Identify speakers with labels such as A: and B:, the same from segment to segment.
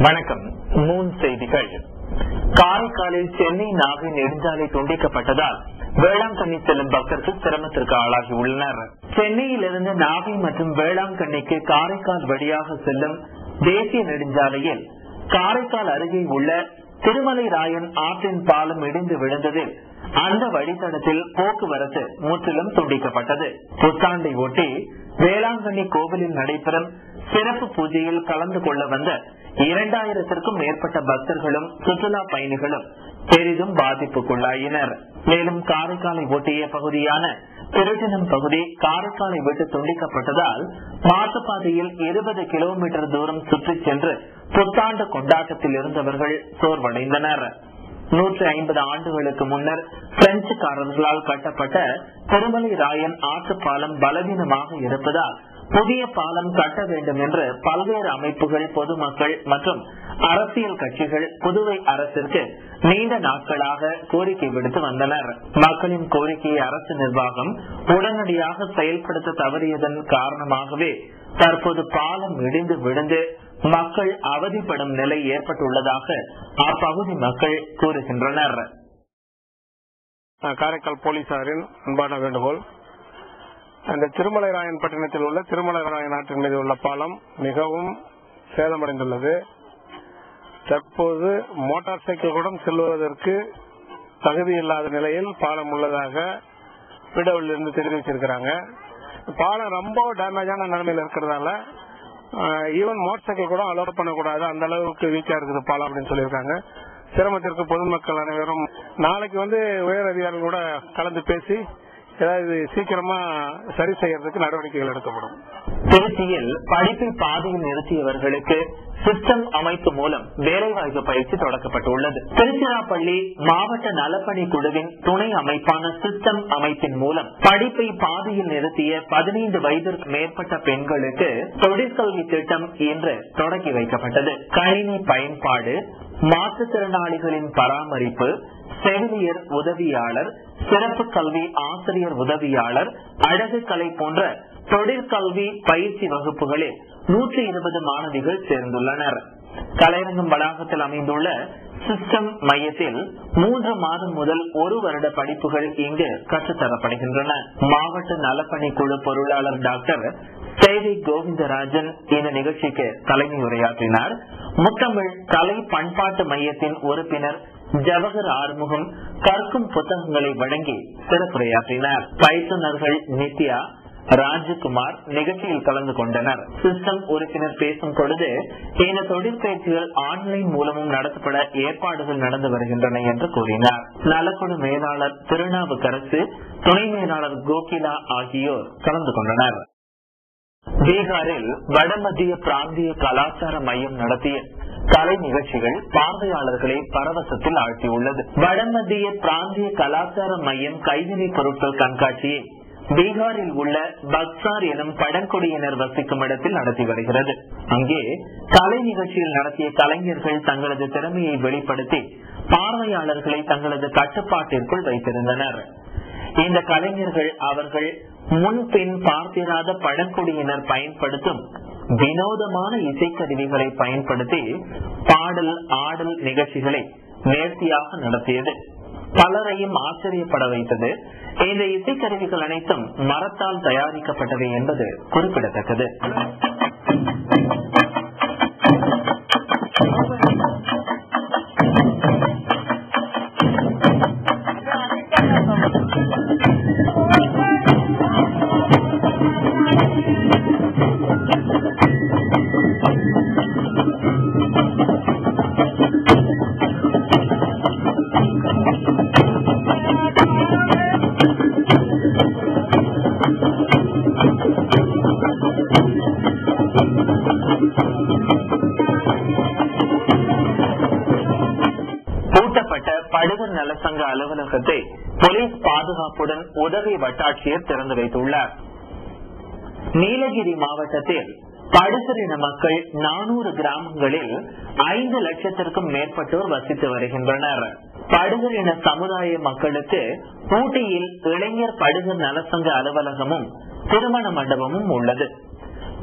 A: வணக்கம். மூன் செய்திகள். காரைக்காலில் சென்னை நாகை நெடுஞ்சாலை துண்டிக்கப்பட்டதால் வேளாங்கண்ணி செல்லும் பக்தர்கள் சிரமத்திற்கு ஆளாகி உள்ளனர். சென்னையிலிருந்து நாகை மற்றும் வேளாங்கண்ணிக்கு காரைக்கால் வழியாக செல்லும் தேசிய நெடுஞ்சாலையில் காரைக்கால் அருகே உள்ள திருமலை ராயன் ஆற்றின் பாலம் இடிந்து விழுந்ததில் அந்த வழித்தடத்தில் போக்குவரத்து முற்றிலும் துண்டிக்கப்பட்டது. புத்தாண்டை ஒட்டி வேளாங்கண்ணி கோவிலில் நடைபெறும் சிறப்பு பூஜையில் கலந்து கொள்ள வந்த 2000க்கும் மேற்பட்ட பக்தர்களும் சுற்றுலா பயணிகளும் பெரிதும் பாதிப்புக்குள்ளாயினர். மேலும் காரைக்காலை ஒட்டிய பகுதியான திருச்சினம் பகுதி காரைக்காலை விட்டு துண்டிக்கப்பட்டதால் மாற்றுப்பாதையில் 20 கிலோமீட்டர் தூரம் சுற்றி சென்று புத்தாண்டு கொண்டாட்டத்தில் இருந்தவர்கள் சோர்வடைந்தனர். 150 ஆண்டுகளுக்கு முன்னர் பிரெஞ்சுக்காரர்களால் கட்டப்பட்ட திருமலை ராயன் ஆற்று பாலம் பலவீனமாக இருப்பதால் புதிய பாலம் கட்ட வேண்டும் என்று பல்வேறு அமைப்புகள், பொதுமக்கள் மற்றும் அரசியல் கட்சிகள் புதுவை அரசிற்கு நீண்ட நாட்களாக கோரிக்கை விடுத்து வந்தனர். மக்களின் கோரிக்கையை அரசு நிர்வாகம் உடனடியாக செயல்படுத்த தவறியதன் காரணமாகவே தற்போது பாலம் இடிந்து விழுந்து மக்கள் அவதிப்படும் நிலை ஏற்பட்டுள்ளதாக அப்பகுதி மக்கள் கூறுகின்றனர்.
B: காரைக்கால் போலீசாரின் அன்பான வேண்டுகோள், அந்த திருமலை ராயன் பட்டினத்தில் உள்ள திருமலை ராயன் ஆற்றின் மீது உள்ள பாலம் மிகவும் சேதமடைந்துள்ளது. தற்போது மோட்டார் சைக்கிள் கூட செல்வதற்கு தகுதி இல்லாத நிலையில் பாலம் உள்ளதாக பிடவில் இருந்து தெரிவிச்சிருக்கிறாங்க. பாலம் ரொம்ப டேமேஜான நிலைமையில் இருக்கிறதால ஈவன் மோட்டார் சைக்கிள் கூட அலோட் பண்ணக்கூடாது, அந்த அளவுக்கு வீக்கா இருக்குது பாலம் அப்படின்னு சொல்லியிருக்காங்க. சிரமத்திற்கு பொதுமக்கள் அனைவரும் நாளைக்கு உயர் அதிகாரிகள் கூட கலந்து பேசி ஏதாவது சீக்கிரமா சரி செய்யறதுக்கு நடவடிக்கைகள் எடுக்கப்படும்.
A: திருச்சியில் படிப்பை பாதையில் நிறுத்தியவர்களுக்கு சிஸ்டம் அமைப்பு மூலம் வேலைவாய்ப்பு பயிற்சி தொடக்கப்பட்டுள்ளது. திருச்சிராப்பள்ளி மாவட்ட நலப்பணி குழுவின் துணை அமைப்பான சிஸ்டம் அமைப்பின் மூலம் படிப்பை பாதையில் நிறுத்திய 15 வயதிற்கு மேற்பட்ட பெண்களுக்கு தொழிற்கல்வி திட்டம் இன்று தொடங்கி வைக்கப்பட்டது. கணினி பயன்பாடு, மாற்றுத்திறனாளிகளின் பராமரிப்பு, செவிலியர் உதவியாளர், சிறப்பு கல்வி ஆசிரியர் உதவியாளர், அழகு கலை போன்ற தொழிற்கல்வி பயிற்சி வகுப்புகளில் 120 மாணவிகள் சேர்ந்துள்ளனர். கலையரங்கம் வளாகத்தில் அமைந்துள்ள சிஸ்டம் மையத்தில் 3 மாதம் முதல் 1 வருட படிப்புகள் இங்கு கற்றுத்தரப்படுகின்றன. மாவட்ட நலப்பணி குழு பொருளாளர் டாக்டர் சேவை கோவிந்தராஜன் இந்த நிகழ்ச்சிக்கு தலைமை உரையாற்றினார். முத்தமிழ் கலை பண்பாட்டு மையத்தின் உறுப்பினர் ஜவஹர் ஆறுமுகம் கற்கும் புத்தகங்களை வழங்கி சிறப்புரையாற்றினார். பயிற்றுநர்கள் நித்யா, ராஜகுமார் நிகழ்ச்சியில் கலந்து கொண்டனர். சிஸ்டம் உறுப்பினர் பேசும் பொழுது இந்த தொழிற்பயிற்சிகள் ஆன்லைன் மூலமும் நடத்தப்பட ஏற்பாடுகள் நடந்து வருகின்றன என்று கூறினார். நலக்குழு மேலாளர் திருநாவுக்கரசு, துணை மேலாளர் கோகிலா ஆகியோர் கலந்து கொண்டனர். பீகாரில் வடமத்திய பிராந்திய கலாச்சார மையம் நடத்திய கலை நிகழ்ச்சிகள் பார்வையாளர்களை பரவசத்தில் ஆழ்த்தியுள்ளது. வடமத்திய பிராந்திய கலாச்சார மையம் கைவினை பொருட்கள் கண்காட்சியை பீகாரில் உள்ள பக்சார் எனும் பழங்குடியினர் வசிக்கும் இடத்தில் நடத்தி வருகிறது. அங்கே கலை நிகழ்ச்சியில் நடத்திய கலைஞர்கள் தங்களது திறமையை வெளிப்படுத்தி பார்வையாளர்களை தங்களது கட்டுப்பாட்டிற்குள் வைத்திருந்தனர். இந்த கலைஞர்கள் அவர்கள் முன்பின் பார்த்திராத பழங்குடியினர் பயன்படுத்தும் வினோதமான இசைக்கருவிகளை பயன்படுத்தி பாடல், ஆடல் நிகழ்ச்சிகளை நேர்த்தியாக நடத்தியது. பலரையும் ஆச்சரியப்பட வைத்தது. இந்த இசைக்கருவிகள் அனைத்தும் மரத்தால் தயாரிக்கப்பட்டவை என்பது குறிப்பிடத்தக்கது. படுகர் நலசங்க அலுவலகத்தை போலீஸ் பாதுகாப்புடன் உதவி வட்டாட்சியர் திறந்து வைத்துள்ளார். நீலகிரி மாவட்டத்தில் படுகரின மக்கள் 400 கிராமங்களில் 5 லட்சத்திற்கும் மேற்பட்டோர் வசித்து வருகின்றனர். படுகரின சமுதாய மக்களுக்கு ஊட்டியில் இளைஞர் படுகர் நலசங்க அலுவலகமும் திருமண மண்டபமும் உள்ளது.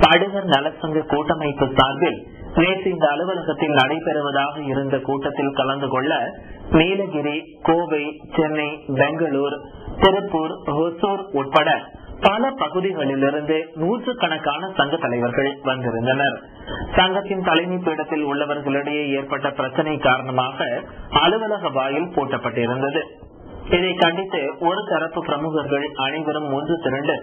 A: படுகர் நலசங்க கூட்டமைப்பு சார்பில் நேற்று இந்த அலுவலகத்தில் நடைபெறுவதாக இருந்த கூட்டத்தில் கலந்து கொள்ள நீலகிரி, கோவை, சென்னை, பெங்களூர், திருப்பூர், ஹொசூர் உட்பட பல பகுதிகளிலிருந்து நூற்றுக்கணக்கான சங்க தலைவர்கள் வந்திருந்தனர். சங்கத்தின் தலைமை பீடத்தில் உள்ளவர்களிடையே ஏற்பட்ட பிரச்சனை காரணமாக அலுவலக வாயில் பூட்டப்பட்டிருந்தது. இதை கண்டித்து ஒரு தரப்பு பிரமுகர்கள் அனைவரும் ஒன்று திரண்டு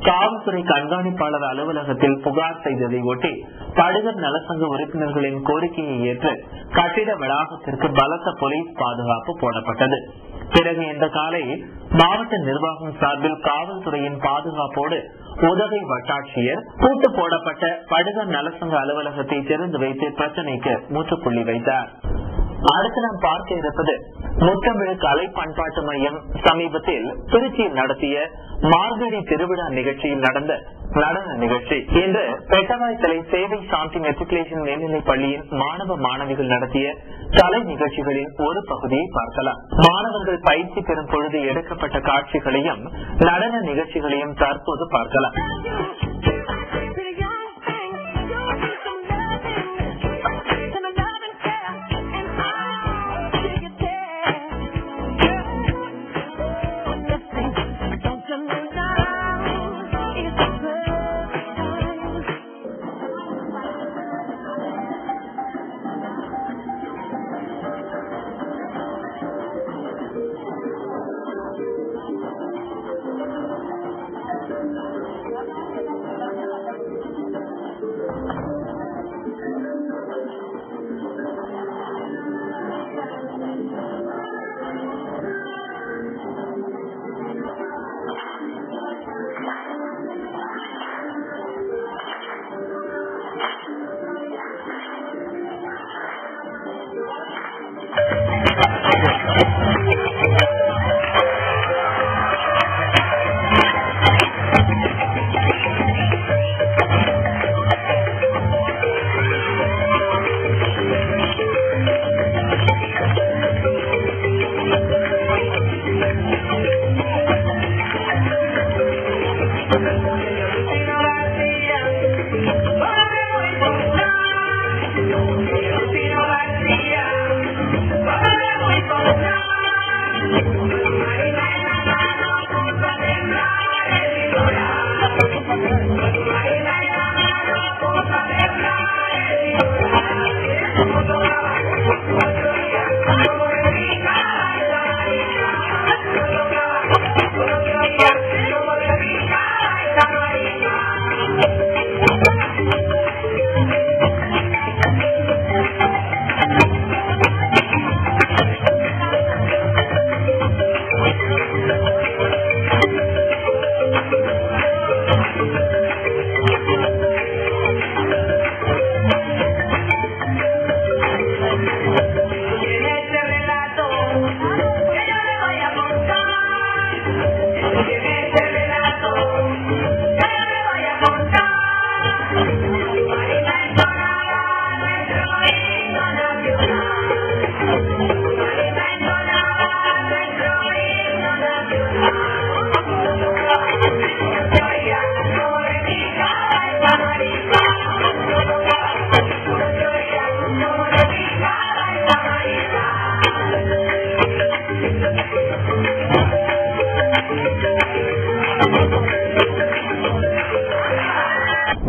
A: காவல்துறை கண்காணிப்பாளர் அலுவலகத்தில் புகார் செய்ததை ஒட்டி படுகர் நலசங்க உறுப்பினர்களின் கோரிக்கையை ஏற்று கட்டிட வளாகத்திற்கு பலத்த போலீஸ் பாதுகாப்பு போடப்பட்டது. பிறகு இந்த காலை மாவட்ட நிர்வாகம் சார்பில் காவல்துறையின் பாதுகாப்போடு உதகை வட்டாட்சியர் பூட்டு போடப்பட்ட படுகர் நலசங்க அலுவலகத்தை திறந்து வைத்து பிரச்சனைக்கு முற்றுப்புள்ளி வைத்தார். அடுத்து நாம் பார்க்க இருப்பது முத்தமிழ் கலை பண்பாட்டு மையம் சமீபத்தில் திருச்சியில் நடத்திய மார்கழி திருவிழா நிகழ்ச்சியில் நடந்த நடன நிகழ்ச்சி. இன்று பெட்டவாய் தலை சேவை சாந்தி மெட்ரிகுலேஷன் மேல்நிலை பள்ளியின் மாணவ மாணவிகள் நடத்திய கலை நிகழ்ச்சிகளின் ஒரு பகுதியை பார்க்கலாம். மாணவர்கள் பயிற்சி பெறும் பொழுது எடுக்கப்பட்ட காட்சிகளையும் நடன நிகழ்ச்சிகளையும் தற்போது பார்க்கலாம்.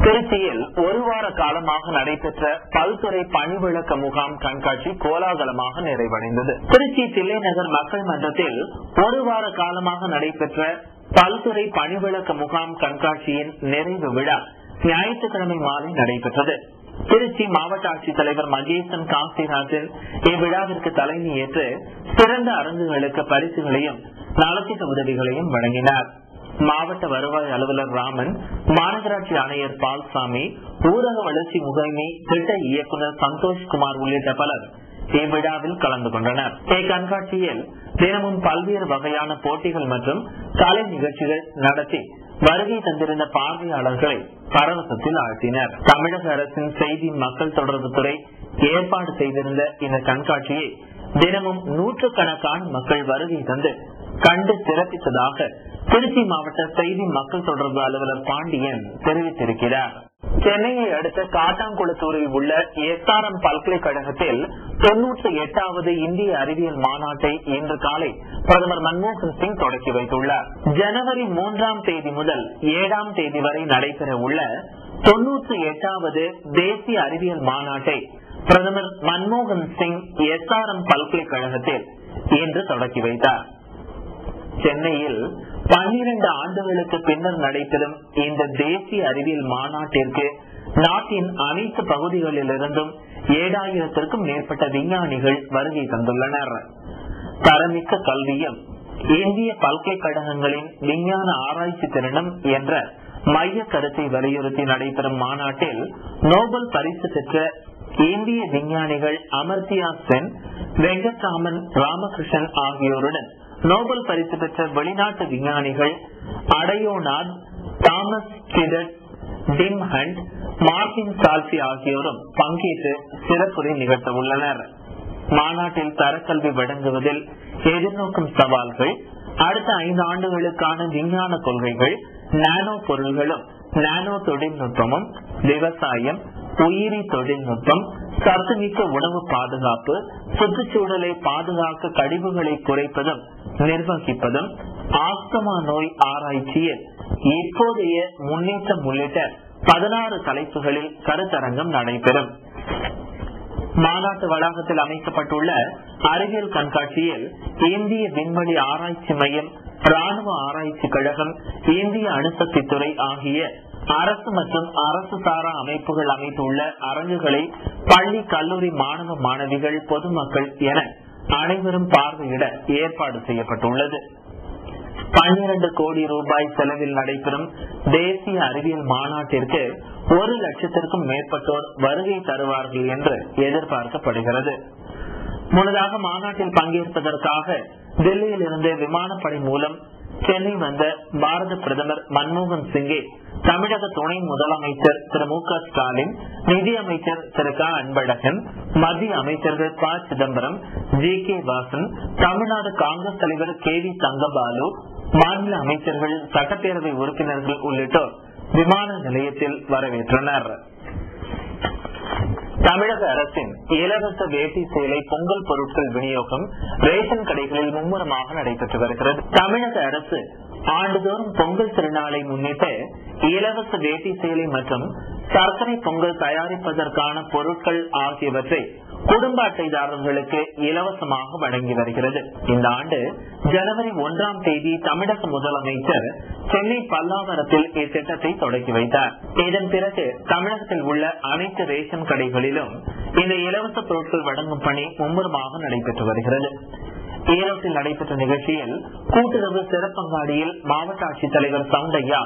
A: திருச்சியில் ஒரு வார காலமாக நடைபெற்ற பல்துறை பணிவிளக்க முகாம் கண்காட்சி கோலாகலமாக நிறைவடைந்தது. திருச்சி தில்லைநகர் மக்கள் மன்றத்தில் ஒரு வார காலமாக நடைபெற்ற பல்துறை பணிவிளக்க முகாம் கண்காட்சியின் நிறைவு விழா ஞாயிற்றுக்கிழமை மாலை நடைபெற்றது. திருச்சி மாவட்ட ஆட்சித்தலைவர் மகேசன் காசிராஜன் இவ்விழாவிற்கு தலைமை ஏற்று சிறந்த அரங்குகளுக்கு பரிசுகளையும் நலத்திட்ட உதவிகளையும் வழங்கினார். மாவட்ட வருவாய் அலுவலர் ராமன், மாநகராட்சி ஆணையர் பால்சாமி, ஊரக வளர்ச்சி முகமை திட்ட இயக்குநர் சந்தோஷ்குமார் உள்ளிட்ட பலர் இவ்விழாவில் கலந்து கொண்டனர். இக்கண்காட்சியில் தினமும் பல்வேறு வகையான போட்டிகள் மற்றும் கலை நிகழ்ச்சிகள் நடத்தி வருகை தந்திருந்த பார்வையாளர்களை பரவசத்தில் ஆழ்த்தினர். தமிழக அரசின் செய்தி மக்கள் தொடர்பு துறை ஏற்பாடு செய்திருந்த இந்த கண்காட்சியை தினமும் நூற்றுக்கணக்கான மக்கள் வருகை தந்து கண்டு சிறப்பித்ததாக திருச்சி மாவட்ட செய்தி மக்கள் தொடர்பு அலுவலர் பாண்டியன் தெரிவித்திருக்கிறார். சென்னையை அடுத்த காட்டாங்குளத்தூரில் உள்ள SRM பல்கலைக்கழகத்தில் 98வது இந்திய அறிவியல் மாநாட்டை இன்று காலை பிரதமர் மன்மோகன் சிங் தொடக்கி வைத்துள்ளார். ஜனவரி 3ஆம் தேதி முதல் 7ஆம் தேதி வரை நடைபெற உள்ள 98வது தேசிய அறிவியல் மாநாட்டை பிரதமர் மன்மோகன் சிங் SRM பல்கலைக்கழகத்தில் இன்று தொடக்கி வைத்தார். சென்னையில் 12 ஆண்டுகளுக்கு பின்னர் நடைபெறும் இந்த தேசிய அறிவியல் மாநாட்டிற்கு நாட்டின் அனைத்து பகுதிகளிலிருந்தும் 7000க்கும் மேற்பட்ட விஞ்ஞானிகள் வருகை தந்துள்ளனர். தரமிக்க கல்வியும் இந்திய பல்கலைக்கழகங்களின் விஞ்ஞான ஆராய்ச்சி திறனும் என்ற மைய கருத்தை வலியுறுத்தி நடைபெறும் மாநாட்டில் நோபல் பரிசு பெற்ற இந்திய விஞ்ஞானிகள் அமர்த்தியா சென், வெங்கட்ராமன் ராமகிருஷ்ணன் ஆகியோருடன் நோபல் பரிசு பெற்ற வெளிநாட்டு விஞ்ஞானிகள் அடையோநாத், தாமஸ் கிடட், டிம் ஹண்ட், மார்டின் சால்சி ஆகியோரும் பங்கேற்று சிறப்புரை நிகழ்த்த உள்ளனர். மாநாட்டில் தரக்கல்வி வழங்குவதில் எதிர்நோக்கும் சவால்கள், அடுத்த 5 ஆண்டுகளுக்கான விஞ்ஞான கொள்கைகள், நானோ பொருள்களும் நானோ தொழில்நுட்பமும், விவசாயம், உயிரி தொழில்நுட்பம், சத்துமிக்க உணவு பாதுகாப்பு, சுற்றுச்சூழலை பாதுகாக்க கழிவுகளை குறைப்பதும் நிர்வகிப்பதும், ஆஸ்துமா நோய் ஆராய்ச்சியில் இப்போதைய முன்னேற்றம் உள்ளிட்ட 16 தலைப்புகளில் கருத்தரங்கம் நடைபெறும். மாநாட்டு வளாகத்தில் அமைக்கப்பட்டுள்ள அறிவியல் கண்காட்சியில் இந்திய விண்வெளி ஆராய்ச்சி மையம், ராணுவ ஆராய்ச்சி கழகம், இந்திய அணுசக்தி துறை ஆகிய அரசு மற்றும் அரசு சாரா அமைப்புகள் அமைத்துள்ள அரங்குகளை பள்ளி, கல்லூரி மாணவ மாணவிகள், பொதுமக்கள் என அனைவரும் பார்வையிட ஏற்பாடு செய்யப்பட்டுள்ளது. 12 கோடி ரூபாய் செலவில் நடைபெறும் தேசிய அறிவியல் மாநாட்டிற்கு 1 லட்சத்திற்கும் மேற்பட்டோர் வருகை தருவார்கள் என்று எதிர்பார்க்கப்படுகிறது. முன்னதாக மாநாட்டில் பங்கேற்பதற்காக டெல்லியில் இருந்து விமானப்படை மூலம் சென்னை வந்த பாரத பிரதமர் மன்மோகன் சிங்கை தமிழக துணை முதலமைச்சர் திரு மு.க. ஸ்டாலின், நிதியமைச்சர் திரு க. அன்பழகன், மத்திய அமைச்சர்கள் ப. சிதம்பரம், ஜி.கே. வாசன், தமிழ்நாடு காங்கிரஸ் தலைவர் கே.வி. தங்கபாலு, மாநில அமைச்சர்கள், சட்டப்பேரவை உறுப்பினர்கள் உள்ளிட்டோர் விமான நிலையத்தில் வரவேற்றனர். தமிழக அரசின் இலவச வேட்டி சேலை பொங்கல் பொருட்கள் விநியோகம் ரேஷன் கடைகளில் மும்முரமாக நடைபெற்று வருகிறது. தமிழக அரசு ஆண்டுதோறும் பொங்கல் திருநாளை முன்னிட்டு இலவச வேட்டி சேலை மற்றும் சர்க்கரை பொங்கல் தயாரிப்பதற்கான பொருட்கள் ஆகியவற்றை குடும்ப அட்டைதாரர்களுக்கு இலவசமாக வழங்கி வருகிறது. இந்த ஆண்டு ஜனவரி 1ஆம் தேதி தமிழக முதலமைச்சர் சென்னை பல்லாவரத்தில் இத்திட்டத்தை தொடக்கி வைத்தார். இதன் பிறகு தமிழகத்தில் உள்ள அனைத்து ரேஷன் கடைகளிலும் இந்த இலவச பொருட்கள் வழங்கும் பணி மும்முரமாக நடைபெற்று வருகிறது. ஈரோட்டில் நடைபெற்ற நிகழ்ச்சியில் கூட்டுறவு சிறப்பங்காடியில் மாவட்ட ஆட்சித்தலைவர் சவுண்டையா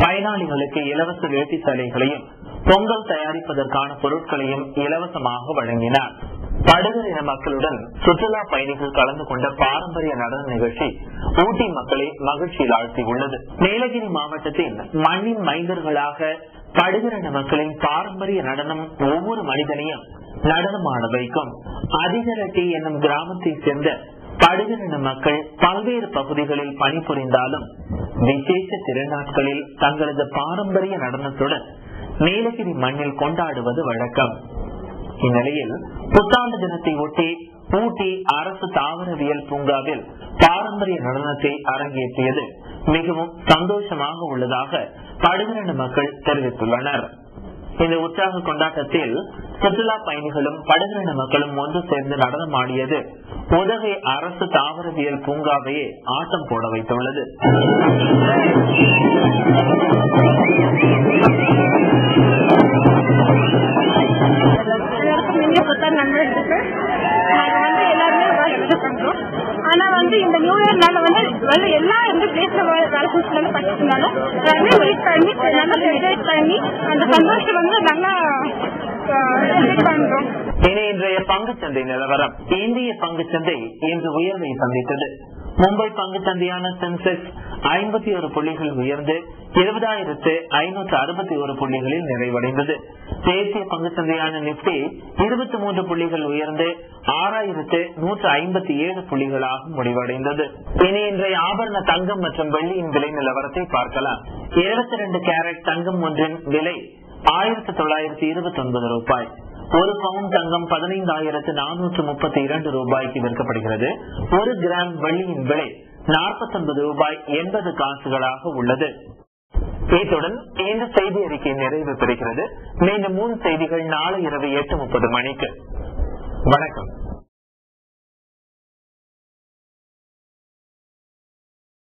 A: பயனாளிகளுக்கு இலவச வேட்டி சேலைகளையும் பொங்கல் தயாரிப்பதற்கான பொருட்களையும் இலவசமாக வழங்கினார். படுகர் இன மக்களுடன் சுற்றுலா பயணிகள் கலந்து கொண்ட பாரம்பரிய நடன நிகழ்ச்சி ஊட்டி மக்களை மகிழ்ச்சியில் ஆழ்த்தியுள்ளது. நீலகிரி மாவட்டத்தின் மண்ணின் மைந்தர்களாக படுகர் இன மக்களின் பாரம்பரிய நடனம் ஒவ்வொரு மனிதனையும் நடனமாட வைக்கும். அதிகரட்டி என்னும் கிராமத்தை சேர்ந்த படுகர் இன மக்கள் பல்வேறு பகுதிகளில் பணிபுரிந்தாலும் விசேஷ திருநாட்களில் தங்களது பாரம்பரிய நடனத்துடன் நீலகிரி மண்ணில் கொண்டாடுவது வழக்கம். இந்நிலையில் புத்தாண்டு தினத்தை ஒட்டி ஊட்டி அரசு தாவரவியல் பூங்காவில் பாரம்பரிய நடனத்தை அரங்கேற்றியது மிகவும் சந்தோஷமாக உள்ளதாக படுகர் மக்கள் தெரிவித்துள்ளனர். இந்த உற்சாக கொண்டாட்டத்தில் சுற்றுலா பயணிகளும் படுகர் மக்களும் ஒன்று சேர்ந்து நடனமாடியது உதகை அரசு தாவரவியல் பூங்காவையே ஆட்டம் போட வைத்துள்ளது.
C: ஆனா இந்த நியூ இயர்னால எல்லா பிளேஸ்ல வேலை செஞ்சாலும் படிச்சிருந்தாலும் வெயிட் பண்ணி நல்லா என்ஜாய் பண்ணி அந்த சந்தோஷம் நல்லா பண்றோம்.
A: இன்றைய பங்குச்சந்தை நிலவரம். இந்திய பங்குச்சந்தை இன்று உயர்வை சந்தித்தது. மும்பை பங்குச்சந்தையான சென்செக்ஸ் 51 புள்ளிகள் உயர்ந்து 20,561 புள்ளிகளில் நிறைவடைந்தது. தேசிய பங்குச்சந்தையான நிப்டி 23 புள்ளிகள் உயர்ந்து 6,157 புள்ளிகளாக முடிவடைந்தது. இனி இன்றைய ஆபரண தங்கம் மற்றும் வெள்ளியின் விலை நிலவரத்தை பார்க்கலாம். 22 கேரட் தங்கம் ஒன்றின் விலை 1929 ரூபாய். ஒரு பவுன் தங்கம் 15,432 ரூபாய்க்கு விற்கப்படுகிறது. 1 கிராம் வெள்ளியின் விலை 49 ரூபாய் 80 காசுகளாக உள்ளது. இத்துடன் இந்த செய்தி அறிக்கை நிறைவு பெறுகிறது. மீண்டும் 3 செய்திகள் நாளை இரவு 8:30 மணிக்கு. வணக்கம்.